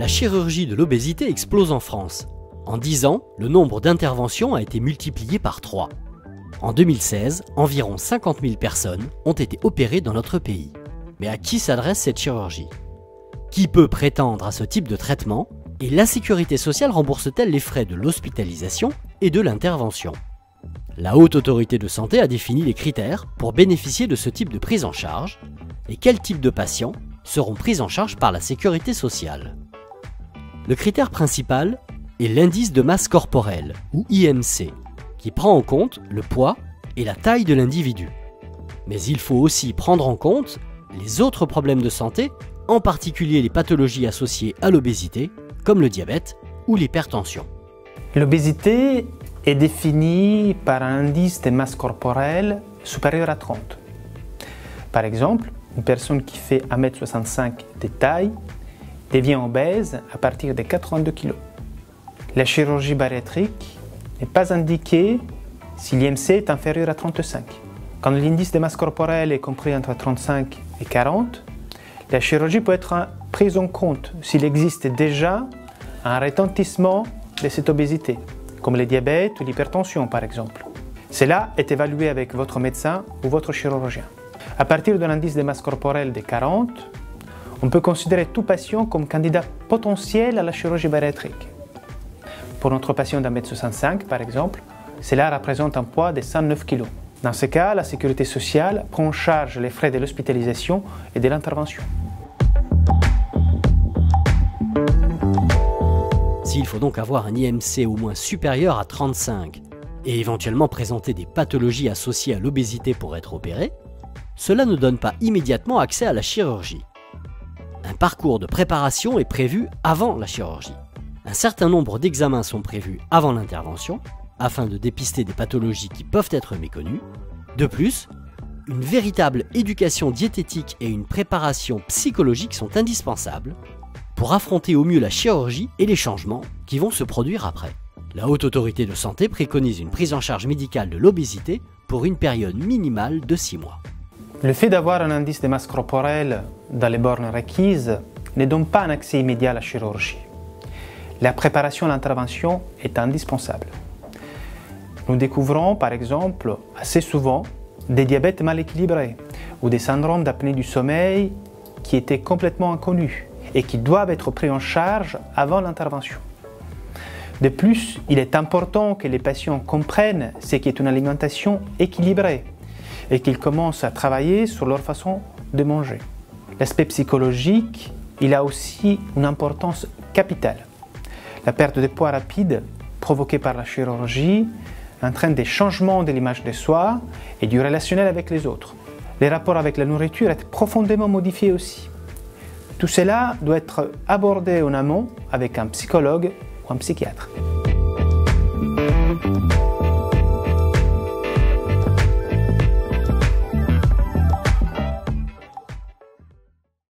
La chirurgie de l'obésité explose en France. En 10 ans, le nombre d'interventions a été multiplié par 3. En 2016, environ 50 000 personnes ont été opérées dans notre pays. Mais à qui s'adresse cette chirurgie? Qui peut prétendre à ce type de traitement? Et la sécurité sociale rembourse-t-elle les frais de l'hospitalisation et de l'intervention? La Haute Autorité de Santé a défini les critères pour bénéficier de ce type de prise en charge et quels types de patients seront pris en charge par la sécurité sociale. Le critère principal est l'indice de masse corporelle, ou IMC, qui prend en compte le poids et la taille de l'individu. Mais il faut aussi prendre en compte les autres problèmes de santé, en particulier les pathologies associées à l'obésité, comme le diabète ou l'hypertension. L'obésité est définie par un indice de masse corporelle supérieur à 30. Par exemple, une personne qui fait 1,65 m de taille devient obèse à partir de 82 kg. La chirurgie bariatrique n'est pas indiquée si l'IMC est inférieur à 35. Quand l'indice de masse corporelle est compris entre 35 et 40, la chirurgie peut être prise en compte s'il existe déjà un retentissement de cette obésité, comme le diabète ou l'hypertension par exemple. Cela est évalué avec votre médecin ou votre chirurgien. À partir de l'indice de masse corporelle de 40, on peut considérer tout patient comme candidat potentiel à la chirurgie bariatrique. Pour notre patient d'1,65 m par exemple, cela représente un poids de 109 kg. Dans ce cas, la sécurité sociale prend en charge les frais de l'hospitalisation et de l'intervention. S'il faut donc avoir un IMC au moins supérieur à 35 et éventuellement présenter des pathologies associées à l'obésité pour être opéré, cela ne donne pas immédiatement accès à la chirurgie. Un parcours de préparation est prévu avant la chirurgie. Un certain nombre d'examens sont prévus avant l'intervention, afin de dépister des pathologies qui peuvent être méconnues. De plus, une véritable éducation diététique et une préparation psychologique sont indispensables pour affronter au mieux la chirurgie et les changements qui vont se produire après. La Haute Autorité de Santé préconise une prise en charge médicale de l'obésité pour une période minimale de 6 mois. Le fait d'avoir un indice de masse corporelle dans les bornes requises ne donne pas un accès immédiat à la chirurgie. La préparation à l'intervention est indispensable. Nous découvrons par exemple assez souvent des diabètes mal équilibrés ou des syndromes d'apnée du sommeil qui étaient complètement inconnus et qui doivent être pris en charge avant l'intervention. De plus, il est important que les patients comprennent ce qu'est une alimentation équilibrée et qu'ils commencent à travailler sur leur façon de manger. L'aspect psychologique, il a aussi une importance capitale. La perte de poids rapide provoquée par la chirurgie entraîne des changements de l'image de soi et du relationnel avec les autres. Les rapports avec la nourriture sont profondément modifiés aussi. Tout cela doit être abordé en amont avec un psychologue ou un psychiatre.